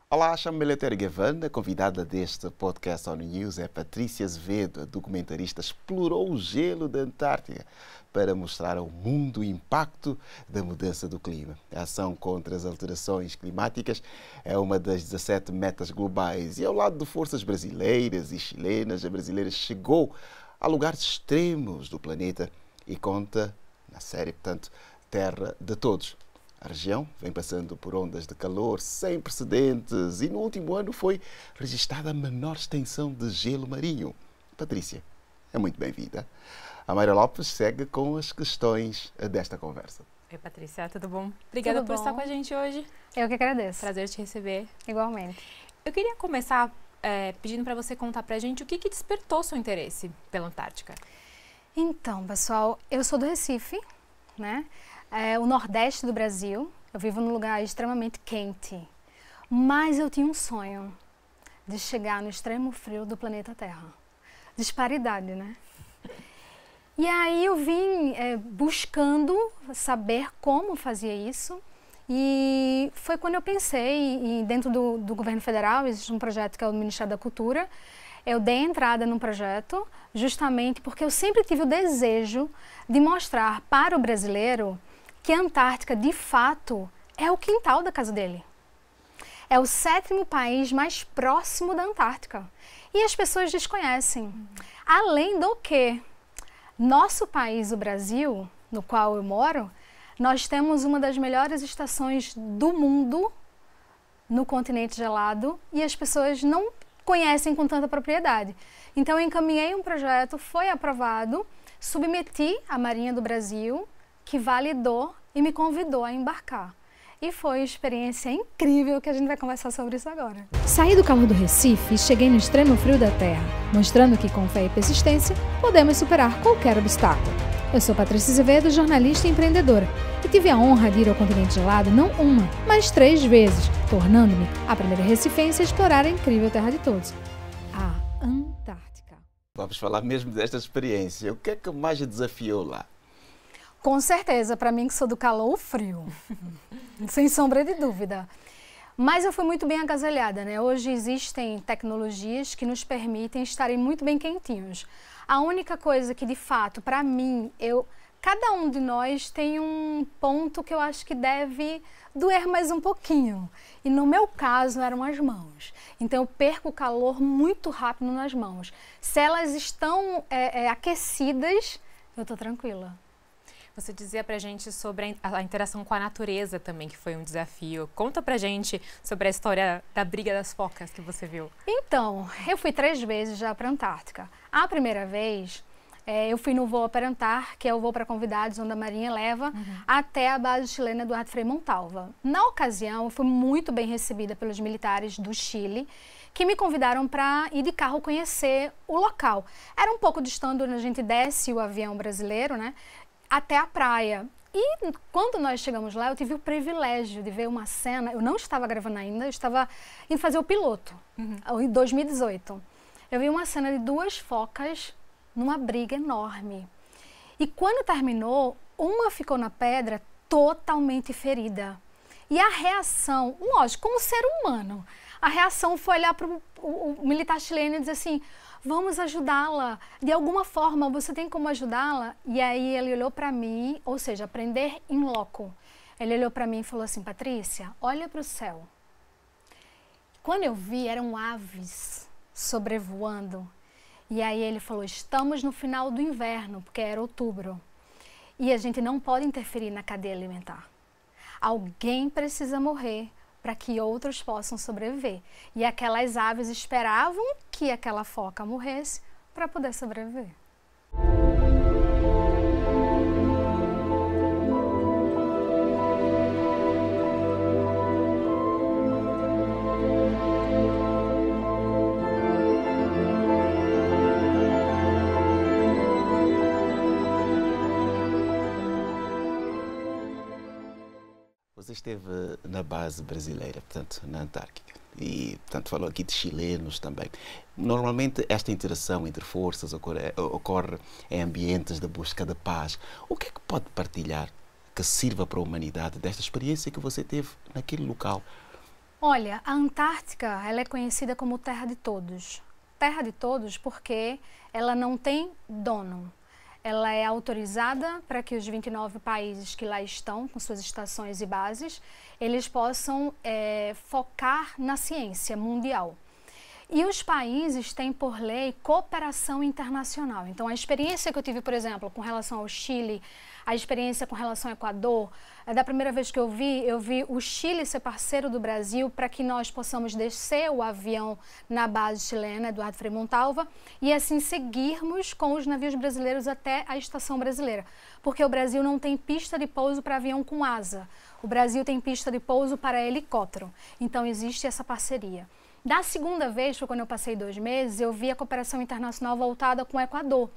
Olá, chamo-me Eleutério Gavan. A convidada deste podcast ONU News é Patrícia Azevedo. A documentarista explorou o gelo da Antártica para mostrar ao mundo o impacto da mudança do clima. A ação contra as alterações climáticas é uma das 17 metas globais e ao lado de forças brasileiras e chilenas, a brasileira chegou a lugares extremos do planeta e conta na série, portanto, Terra de Todos. A região vem passando por ondas de calor sem precedentes e no último ano foi registada a menor extensão de gelo marinho. Patrícia, é muito bem-vinda. A Mayra Lopes segue com as questões desta conversa. Oi, Patrícia, tudo bom? Obrigada por estar com a gente hoje. Eu que agradeço. Prazer te receber. Igualmente. Eu queria começar pedindo para você contar para a gente o que despertou seu interesse pela Antártica. Então, pessoal, eu sou do Recife, né? O Nordeste do Brasil. Eu vivo num lugar extremamente quente. Mas eu tinha um sonho de chegar no extremo frio do planeta Terra. Disparidade, né? E aí eu vim buscando saber como fazia isso. E foi quando eu pensei, dentro do governo federal, existe um projeto que é o Ministério da Cultura. Eu dei entrada no projeto justamente porque eu sempre tive o desejo de mostrar para o brasileiro que a Antártica, de fato, é o quintal da casa dele. É o 7º país mais próximo da Antártica. E as pessoas desconhecem. Além do que, nosso país, o Brasil, no qual eu moro, nós temos uma das melhores estações do mundo no continente gelado e as pessoas não conhecem com tanta propriedade. Então, eu encaminhei um projeto, foi aprovado, submeti à Marinha do Brasil, que validou e me convidou a embarcar. E foi uma experiência incrível que a gente vai conversar sobre isso agora. Saí do calor do Recife e cheguei no extremo frio da Terra, mostrando que com fé e persistência podemos superar qualquer obstáculo. Eu sou Patrícia Azevedo, jornalista e empreendedora, e tive a honra de ir ao continente gelado não uma, mas 3 vezes, tornando-me a primeira recifense a explorar a incrível Terra de Todos, a Antártica. Vamos falar mesmo desta experiência. O que é que mais desafiou lá? Com certeza, para mim que sou do calor, o frio, sem sombra de dúvida. Mas eu fui muito bem agasalhada, né? Hoje existem tecnologias que nos permitem estarem muito bem quentinhos. A única coisa que, de fato, para mim, cada um de nós tem um ponto que eu acho que deve doer mais um pouquinho. E no meu caso, eram as mãos. Então, eu perco o calor muito rápido nas mãos. Se elas estão aquecidas, eu estou tranquila. Você dizia pra gente sobre a interação com a natureza também, que foi um desafio. Conta pra gente sobre a história da briga das focas que você viu. Então, eu fui 3 vezes já para a Antártica. A primeira vez, eu fui no voo Aparantar, que é o voo para convidados, onde a Marinha leva, até a base chilena Eduardo Frei Montalva. Na ocasião, eu fui muito bem recebida pelos militares do Chile, que me convidaram para ir de carro conhecer o local. Era um pouco distante onde a gente desce o avião brasileiro, né? Até a praia. E quando nós chegamos lá, eu tive o privilégio de ver uma cena, eu não estava gravando ainda, eu estava indo fazer o piloto, em 2018. Eu vi uma cena de 2 focas numa briga enorme. E quando terminou, uma ficou na pedra totalmente ferida. E a reação, lógico, como ser humano, a reação foi olhar para o militar chileno e dizer assim: vamos ajudá-la, de alguma forma, você tem como ajudá-la? E aí ele olhou para mim, ou seja, aprender em loco. Ele olhou para mim e falou assim: Patrícia, olha para o céu. Quando eu vi, eram aves sobrevoando. E aí ele falou: estamos no final do inverno, porque era outubro. E a gente não pode interferir na cadeia alimentar. Alguém precisa morrer para que outros possam sobreviver. E aquelas aves esperavam que aquela foca morresse para poder sobreviver. Você esteve na base brasileira, portanto, na Antártica, e, portanto, falou aqui de chilenos também. Normalmente, esta interação entre forças ocorre em ambientes de busca de paz. O que é que pode partilhar que sirva para a humanidade desta experiência que você teve naquele local? Olha, a Antártica, ela é conhecida como Terra de Todos. Terra de Todos porque ela não tem dono. Ela é autorizada para que os 29 países que lá estão, com suas estações e bases, eles possam focar na ciência mundial. E os países têm, por lei, cooperação internacional. Então, a experiência que eu tive, por exemplo, com relação ao Chile, a experiência com relação ao Equador, da primeira vez que eu vi o Chile ser parceiro do Brasil para que nós possamos descer o avião na base chilena, Eduardo Frei Montalva, e assim seguirmos com os navios brasileiros até a estação brasileira. Porque o Brasil não tem pista de pouso para avião com asa. O Brasil tem pista de pouso para helicóptero. Então, existe essa parceria. Da segunda vez, foi quando eu passei 2 meses, eu vi a cooperação internacional voltada com o Equador,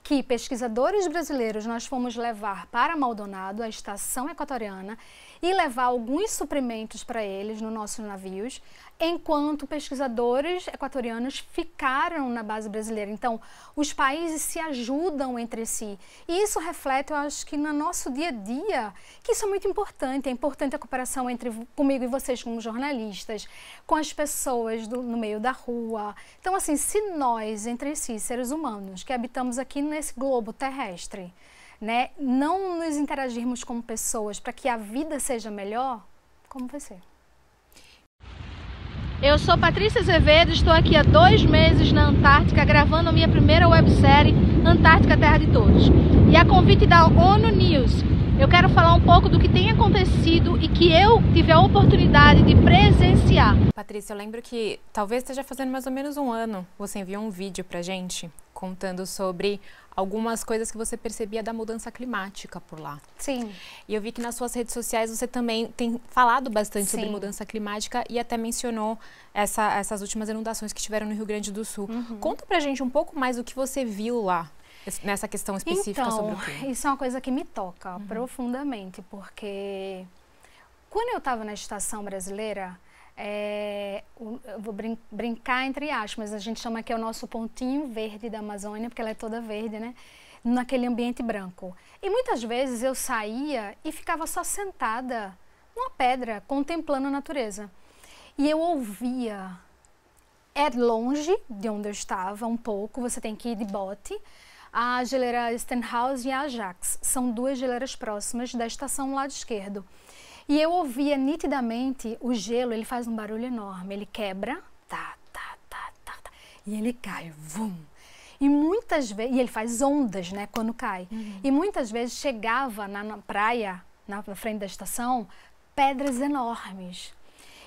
que pesquisadores brasileiros nós fomos levar para Maldonado, a estação equatoriana, e levar alguns suprimentos para eles nos nossos navios, enquanto pesquisadores equatorianos ficaram na base brasileira. Então, os países se ajudam entre si. E isso reflete, eu acho que no nosso dia a dia, que isso é muito importante. É importante a cooperação entre comigo e vocês como jornalistas, com as pessoas no meio da rua. Então, assim, se nós, entre si, seres humanos, que habitamos aqui nesse globo terrestre, né, não nos interagirmos como pessoas para que a vida seja melhor, como vai ser? Eu sou Patrícia Azevedo, estou aqui há 2 meses na Antártica, gravando a minha primeira websérie, Antártica Terra de Todos. E a convite da ONU News, eu quero falar um pouco do que tem acontecido e que eu tive a oportunidade de presenciar. Patrícia, eu lembro que talvez esteja fazendo mais ou menos 1 ano, você enviou um vídeo pra gente contando sobre algumas coisas que você percebia da mudança climática por lá. Sim. E eu vi que nas suas redes sociais você também tem falado bastante Sim. sobre mudança climática e até mencionou essas últimas inundações que tiveram no Rio Grande do Sul. Conta pra gente um pouco mais do que você viu lá, nessa questão específica sobre o clima. Então, isso é uma coisa que me toca profundamente, porque quando eu estava na estação brasileira, eu vou brincar entre aspas, mas a gente chama que é o nosso pontinho verde da Amazônia, porque ela é toda verde, né? Naquele ambiente branco. E muitas vezes eu saía e ficava só sentada numa pedra, contemplando a natureza. E eu ouvia, longe de onde eu estava, um pouco, você tem que ir de bote, a geleira Stenhouse e a Ajax. São 2 geleiras próximas da estação lado esquerdo. E eu ouvia nitidamente o gelo, ele faz um barulho enorme, ele quebra, e ele cai, vum. E muitas vezes, e ele faz ondas, né, quando cai. E muitas vezes chegava na praia, na frente da estação, pedras enormes.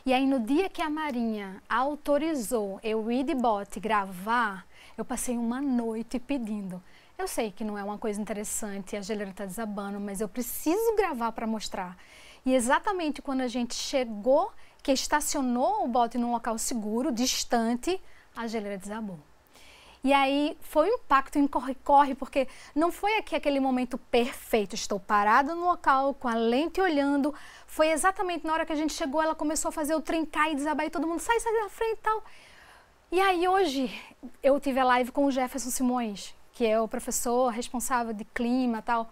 E aí no dia que a Marinha autorizou eu ir de bote gravar, eu passei uma noite pedindo. Eu sei que não é uma coisa interessante, a geleira está desabando, mas eu preciso gravar para mostrar. E exatamente quando a gente chegou, que estacionou o bote num local seguro, distante, a geleira desabou. E aí foi um impacto em corre-corre, porque não foi aquele momento perfeito. Estou parada no local, com a lente olhando. Foi exatamente na hora que a gente chegou, ela começou a fazer o trincar e desabar e todo mundo sai da frente e tal. E aí hoje eu tive a live com o Jefferson Simões, que é o professor responsável de clima e tal.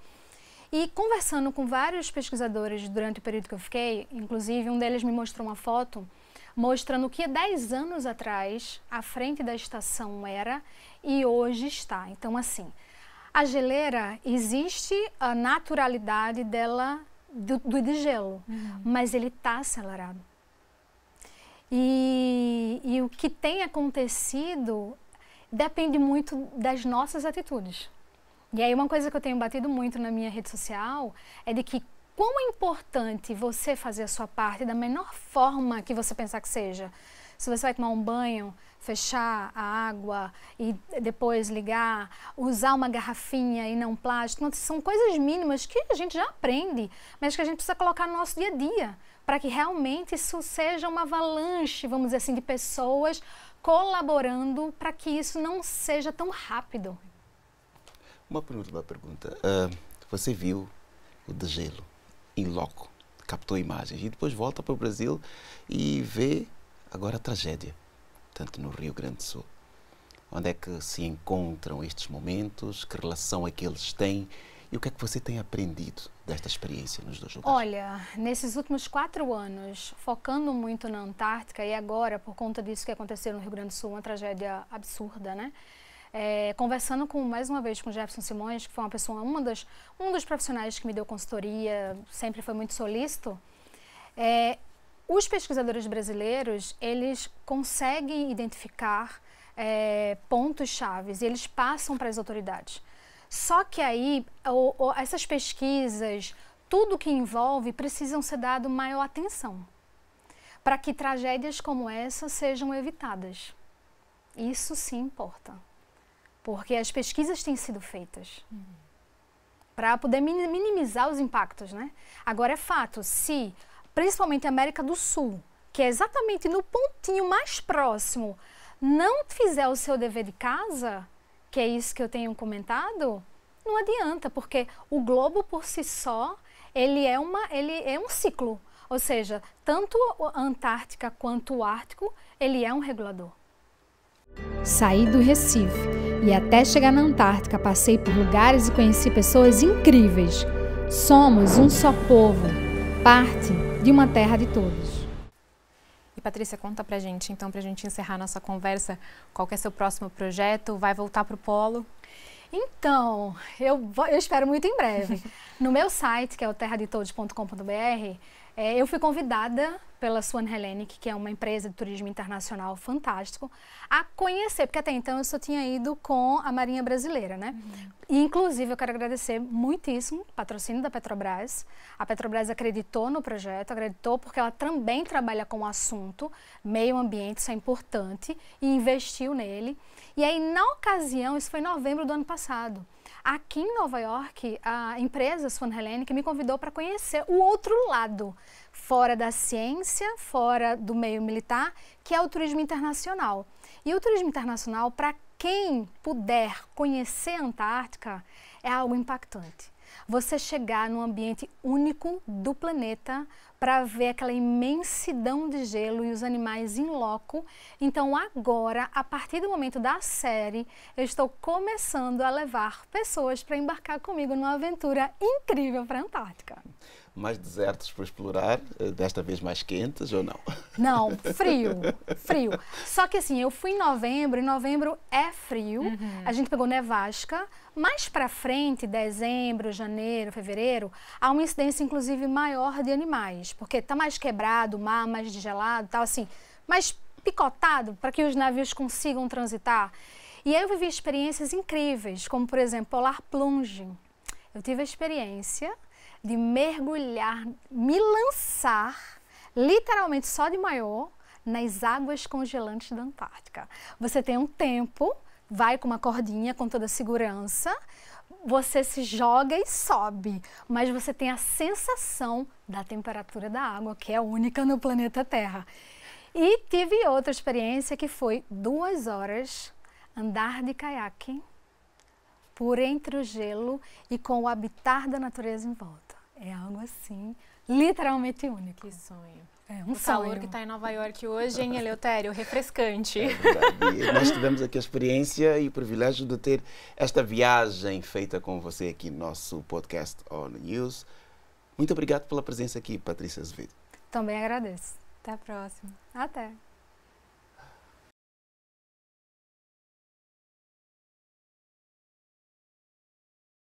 E conversando com vários pesquisadores durante o período que eu fiquei, inclusive um deles me mostrou uma foto mostrando que 10 anos atrás a frente da estação era e hoje está. Então, assim, a geleira, existe a naturalidade dela de gelo, mas ele está acelerado. E o que tem acontecido depende muito das nossas atitudes. E aí uma coisa que eu tenho batido muito na minha rede social é de que quão é importante você fazer a sua parte da menor forma que você pensar que seja. Se você vai tomar um banho, fechar a água e depois ligar, usar uma garrafinha e não plástico, são coisas mínimas que a gente já aprende, mas que a gente precisa colocar no nosso dia a dia, para que realmente isso seja uma avalanche, vamos dizer assim, de pessoas colaborando para que isso não seja tão rápido. Uma pergunta. Você viu o degelo em loco, captou imagens e depois volta para o Brasil e vê agora a tragédia, tanto no Rio Grande do Sul. Onde é que se encontram estes momentos? Que relação é que eles têm? E o que é que você tem aprendido desta experiência nos dois lugares? Olha, nesses últimos 4 anos, focando muito na Antártica, e agora, por conta disso que aconteceu no Rio Grande do Sul, uma tragédia absurda, né? Conversando mais uma vez com o Jefferson Simões, que foi uma pessoa, um dos profissionais que me deu consultoria, sempre foi muito solícito, os pesquisadores brasileiros, eles conseguem identificar pontos chaves e eles passam para as autoridades. Só que aí, essas pesquisas, tudo que envolve, precisam ser dado maior atenção para que tragédias como essa sejam evitadas. Isso sim importa, porque as pesquisas têm sido feitas para poder minimizar os impactos, né? Agora é fato, se principalmente a América do Sul, que é exatamente no pontinho mais próximo, não fizer o seu dever de casa, que é isso que eu tenho comentado, não adianta, porque o globo por si só, ele é um ciclo. Ou seja, tanto a Antártica quanto o Ártico, ele é um regulador. Saí do Recife e até chegar na Antártica passei por lugares e conheci pessoas incríveis. Somos um só povo, parte de uma terra de todos. E Patrícia, conta pra gente, então, pra gente encerrar nossa conversa, qual que é seu próximo projeto? Vai voltar pro polo? Então, eu espero muito em breve. No meu site, que é o terradetodos.com.br, eu fui convidada pela Swan Hellenic, que é uma empresa de turismo internacional fantástico, a conhecer, porque até então eu só tinha ido com a Marinha Brasileira, né? E, inclusive, eu quero agradecer muitíssimo o patrocínio da Petrobras. A Petrobras acreditou no projeto, acreditou porque ela também trabalha com o assunto, meio ambiente, isso é importante, e investiu nele. E aí, na ocasião, isso foi em novembro do ano passado, aqui em Nova York, a empresa Swan Hellenic me convidou para conhecer o outro lado, fora da ciência, fora do meio militar, que é o turismo internacional. E o turismo internacional, para quem puder conhecer a Antártica, é algo impactante. Você chegar num ambiente único do planeta para ver aquela imensidão de gelo e os animais in loco. Então agora, a partir do momento da série, eu estou começando a levar pessoas para embarcar comigo numa aventura incrível para a Antártica. Mais desertos para explorar, desta vez mais quentes ou não? Não, frio, frio. Só que assim, eu fui em novembro é frio, a gente pegou nevasca, mais para frente, dezembro, janeiro, fevereiro, há uma incidência inclusive maior de animais, porque está mais quebrado, o mar mais gelado, tal assim, mais picotado para que os navios consigam transitar. E aí eu vivi experiências incríveis, como por exemplo, Polar Plunge. Eu tive a experiência de mergulhar, me lançar, literalmente só de maiô, nas águas congelantes da Antártica. Você tem um tempo, vai com uma cordinha com toda a segurança, você se joga e sobe, mas você tem a sensação da temperatura da água, que é única no planeta Terra. E tive outra experiência que foi 2 horas andar de caiaque por entre o gelo e com o habitat da natureza em volta. É algo assim, literalmente único. Que sonho. É um o sonho. calor que está em Nova York hoje, hein, Eleutério? Refrescante. É verdade. E nós tivemos aqui a experiência e o privilégio de ter esta viagem feita com você aqui no nosso podcast ONU News. Muito obrigado pela presença aqui, Patrícia Azevedo. Também agradeço. Até a próxima. Até.